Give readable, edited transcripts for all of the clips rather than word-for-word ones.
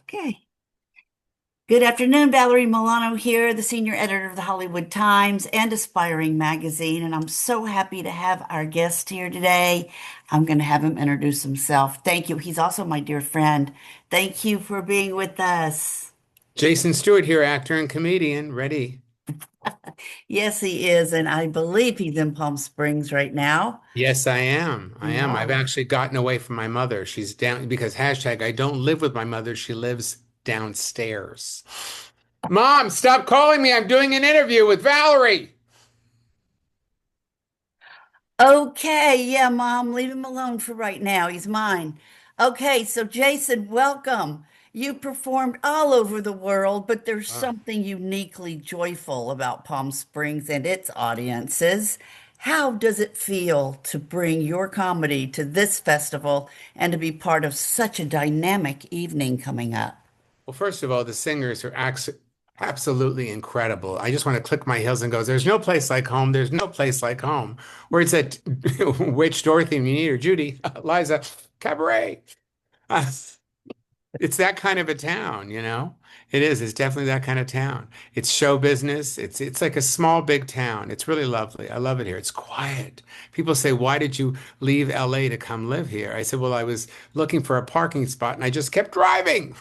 Okay. Good afternoon, Valerie Milano here, the senior editor of the Hollywood Times and Aspiring Magazine, and I'm so happy to have our guest here today. I'm going to have him introduce himself. Thank you. He's also my dear friend. Thank you for being with us. Jason Stewart here, actor and comedian. Ready? Yes, he is, and I believe he's in Palm Springs right now. Yes, I am. I am. I've Wow. actually gotten away from my mother. She's down because hashtag I don't live with my mother. She lives downstairs. Mom, stop calling me. I'm doing an interview with Valerie. Okay, yeah, Mom, leave him alone for right now. He's mine. Okay, so Jason, welcome. You performed all over the world, but there's Oh. something uniquely joyful about Palm Springs and its audiences. How does it feel to bring your comedy to this festival and to be part of such a dynamic evening coming up? Well, first of all, the singers are absolutely incredible. I just want to click my heels and go, there's no place like home. There's no place like home. Where it's at which Dorothy, you need her, Judy, Liza, Cabaret. It's that kind of a town, you know? It is. It's definitely that kind of town. It's show business. It's like a small, big town. It's really lovely. I love it here. It's quiet. People say, "Why did you leave LA to come live here?" I said, "Well, I was looking for a parking spot and I just kept driving."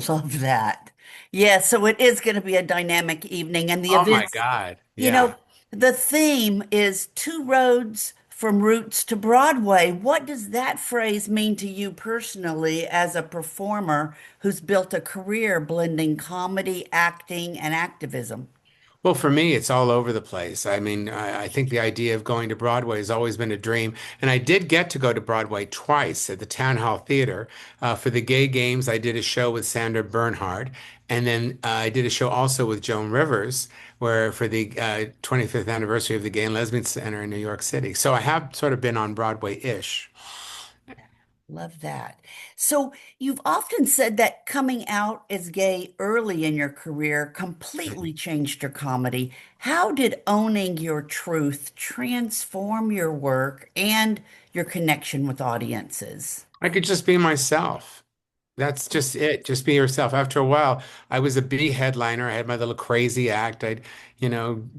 Love that. Yeah, so it is going to be a dynamic evening, and the Oh my events, God. you Yeah. know, the theme is two roads from Roots to Broadway. What does that phrase mean to you personally as a performer who's built a career blending comedy, acting, and activism? Well, for me, it's all over the place. I mean, I think the idea of going to Broadway has always been a dream. And I did get to go to Broadway twice at the Town Hall Theater. For the Gay Games, I did a show with Sandra Bernhard. And then I did a show also with Joan Rivers, where for the 25th anniversary of the Gay and Lesbian Center in New York City. So I have sort of been on Broadway-ish. Love that. So, you've often said that coming out as gay early in your career completely changed your comedy. How did owning your truth transform your work and your connection with audiences? I could just be myself. That's just it. Just be yourself. After a while, I was a B headliner. I had my little crazy act. I'd, you know,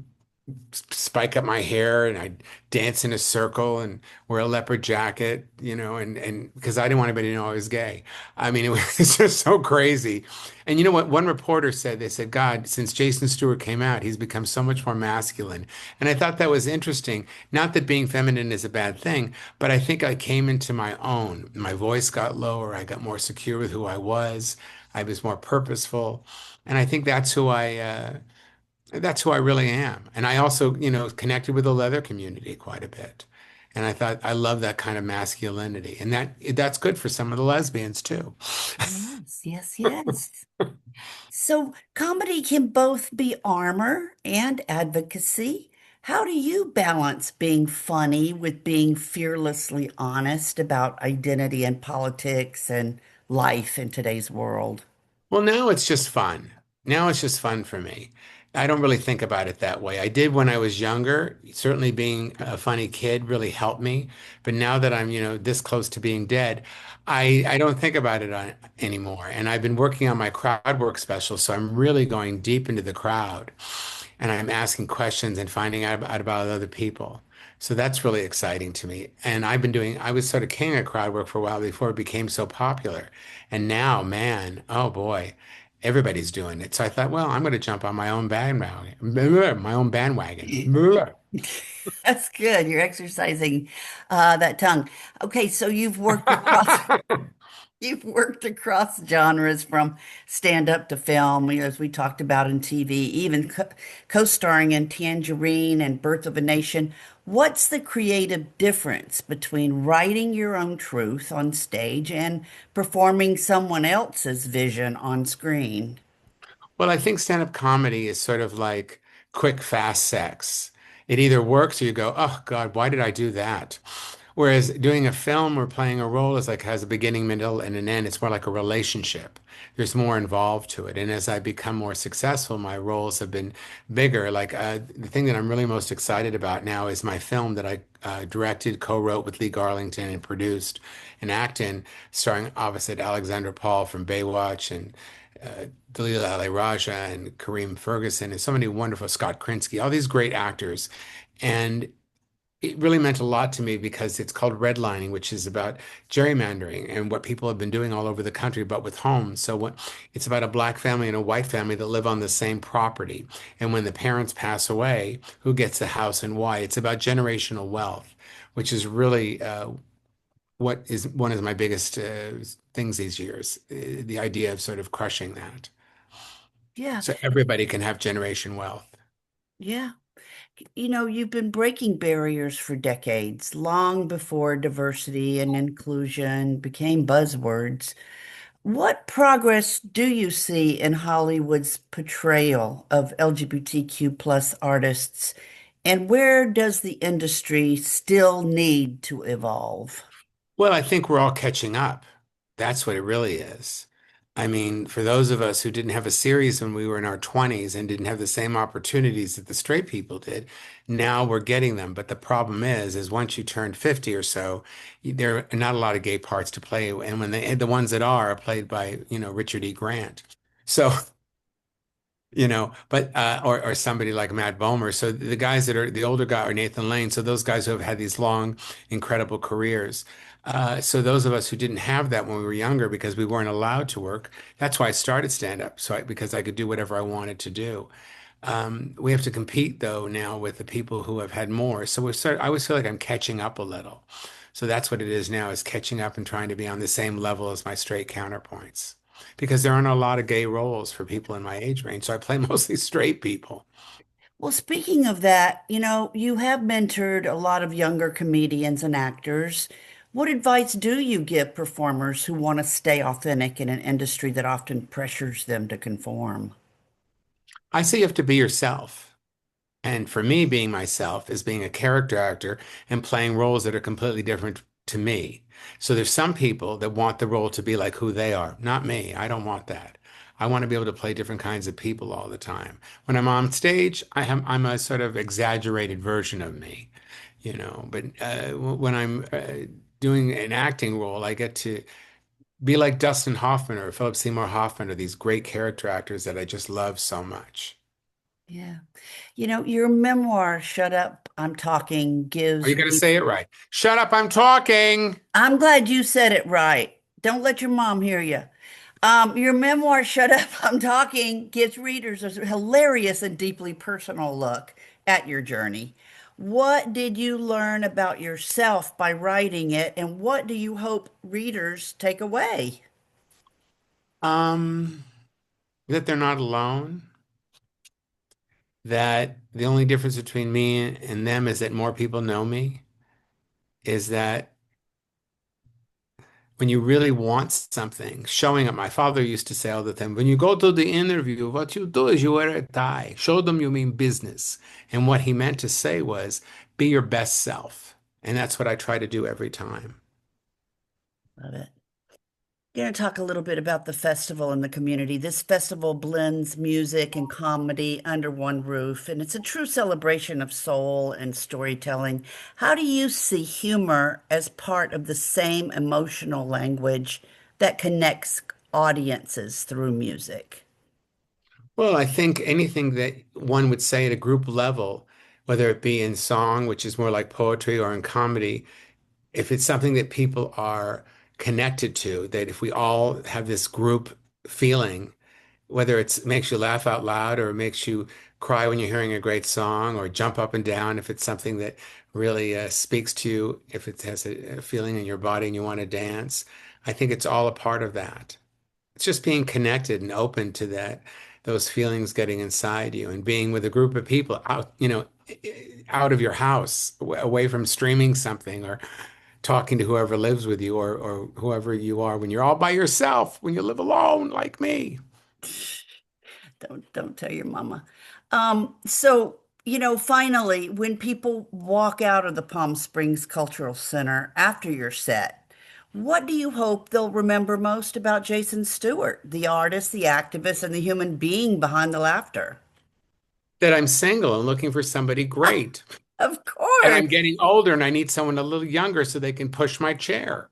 spike up my hair and I'd dance in a circle and wear a leopard jacket, and because I didn't want anybody to know I was gay. I mean, it was just so crazy. And you know what? One reporter said, they said, God, since Jason Stewart came out, he's become so much more masculine. And I thought that was interesting. Not that being feminine is a bad thing, but I think I came into my own. My voice got lower. I got more secure with who I was. I was more purposeful. And I think that's who I really am. And I also, connected with the leather community quite a bit. And I thought I love that kind of masculinity. And that's good for some of the lesbians too. Yes, yes, yes. So, comedy can both be armor and advocacy. How do you balance being funny with being fearlessly honest about identity and politics and life in today's world? Well, now it's just fun. Now it's just fun for me. I don't really think about it that way. I did when I was younger. Certainly being a funny kid really helped me. But now that I'm, this close to being dead, I don't think about it anymore. And I've been working on my crowd work special, so I'm really going deep into the crowd and I'm asking questions and finding out about other people. So that's really exciting to me. And I was sort of king of crowd work for a while before it became so popular. And now, man, oh boy, everybody's doing it. So I thought, well, I'm going to jump on my own bandwagon, my own bandwagon. That's good. You're exercising that tongue. Okay, so you've worked across genres from stand up to film, as we talked about in TV, even co-starring in Tangerine and Birth of a Nation. What's the creative difference between writing your own truth on stage and performing someone else's vision on screen? Well, I think stand-up comedy is sort of like quick, fast sex. It either works or you go, oh God, why did I do that? Whereas doing a film or playing a role is like has a beginning, middle, and an end. It's more like a relationship. There's more involved to it. And as I become more successful, my roles have been bigger. Like the thing that I'm really most excited about now is my film that I directed, co-wrote with Lee Garlington and produced and acted in, starring opposite Alexandra Paul from Baywatch and Dalila Ali Raja and Kareem Ferguson and so many wonderful Scott Krinsky, all these great actors. And it really meant a lot to me because it's called redlining, which is about gerrymandering and what people have been doing all over the country, but with homes. So it's about a black family and a white family that live on the same property. And when the parents pass away, who gets the house and why? It's about generational wealth, which is really what is one of my biggest things these years, the idea of sort of crushing that. Yeah, So everybody can have generation wealth. yeah. You've been breaking barriers for decades, long before diversity and inclusion became buzzwords. What progress do you see in Hollywood's portrayal of LGBTQ plus artists, and where does the industry still need to evolve? Well, I think we're all catching up. That's what it really is. I mean, for those of us who didn't have a series when we were in our 20s and didn't have the same opportunities that the straight people did, now we're getting them. But the problem is once you turn 50 or so, there are not a lot of gay parts to play. And when the ones that are played by, Richard E. Grant. So but or somebody like Matt Bomer. So the guys that are the older guy or Nathan Lane. So those guys who have had these long, incredible careers. So those of us who didn't have that when we were younger because we weren't allowed to work, that's why I started stand up. Because I could do whatever I wanted to do. We have to compete though now with the people who have had more. So I always feel like I'm catching up a little. So that's what it is now is catching up and trying to be on the same level as my straight counterpoints. Because there aren't a lot of gay roles for people in my age range. So I play mostly straight people. Well, speaking of that, you have mentored a lot of younger comedians and actors. What advice do you give performers who want to stay authentic in an industry that often pressures them to conform? I say you have to be yourself. And for me, being myself is being a character actor and playing roles that are completely different to me. So there's some people that want the role to be like who they are. Not me. I don't want that. I want to be able to play different kinds of people all the time. When I'm on stage, I'm a sort of exaggerated version of me, But when I'm doing an acting role, I get to be like Dustin Hoffman or Philip Seymour Hoffman or these great character actors that I just love so much. Yeah. Your memoir, Shut Up, I'm Talking, Are you gives going to read. say it right? Shut up, I'm talking. I'm glad you said it right. Don't let your mom hear you. Your memoir, Shut Up, I'm Talking, gives readers a hilarious and deeply personal look at your journey. What did you learn about yourself by writing it, and what do you hope readers take away? Um, that they're not alone, that the only difference between me and them is that more people know me, is that when you really want something, showing up. My father used to say all the time, when you go to the interview, what you do is you wear a tie. Show them you mean business. And what he meant to say was, be your best self. And that's what I try to do every time. Love it. Going to talk a little bit about the festival and the community. This festival blends music and comedy under one roof, and it's a true celebration of soul and storytelling. How do you see humor as part of the same emotional language that connects audiences through music? Well, I think anything that one would say at a group level, whether it be in song, which is more like poetry, or in comedy, if it's something that people are connected to, that if we all have this group feeling, whether it makes you laugh out loud or it makes you cry when you're hearing a great song or jump up and down if it's something that really speaks to you, if it has a feeling in your body and you want to dance, I think it's all a part of that. It's just being connected and open to those feelings getting inside you and being with a group of people out, out of your house, away from streaming something or talking to whoever lives with you or whoever you are when you're all by yourself, when you live alone like me. Don't tell your mama. So Finally, when people walk out of the Palm Springs Cultural Center after your set, what do you hope they'll remember most about Jason Stewart, the artist, the activist, and the human being behind the laughter? That I'm single and looking for somebody great. Of And I'm course. getting older and I need someone a little younger so they can push my chair.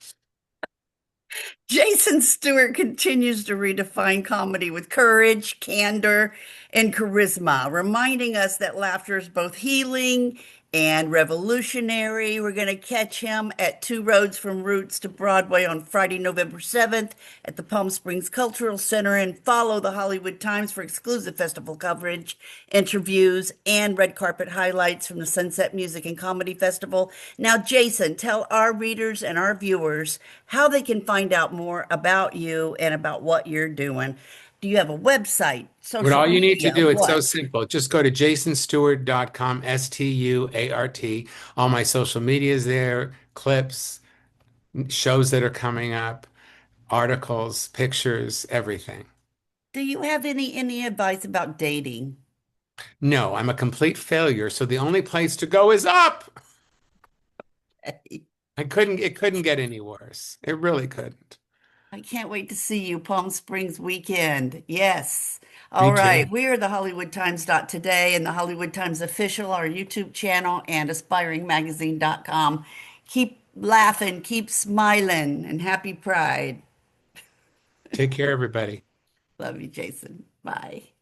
Jason Stewart continues to redefine comedy with courage, candor, and charisma, reminding us that laughter is both healing and revolutionary. We're going to catch him at Two Roads from Roots to Broadway on Friday, November 7th at the Palm Springs Cultural Center, and follow the Hollywood Times for exclusive festival coverage, interviews, and red carpet highlights from the Sunset Music and Comedy Festival. Now, Jason, tell our readers and our viewers how they can find out more about you and about what you're doing. Do you have a website, What social all you need to media, do, it's so what? simple. Just go to jasonstewart.com, Stuart. All my social media is there, clips, shows that are coming up, articles, pictures, everything. Do you have any advice about dating? No, I'm a complete failure, so the only place to go is up. It couldn't get any worse. It really couldn't. I can't wait to see you Palm Springs weekend. Yes. Me All right. too. We are the Hollywood Times today and the Hollywood Times official, our YouTube channel, and aspiringmagazine.com. Keep laughing, keep smiling, and happy Pride. Take care, everybody. Love you, Jason. Bye.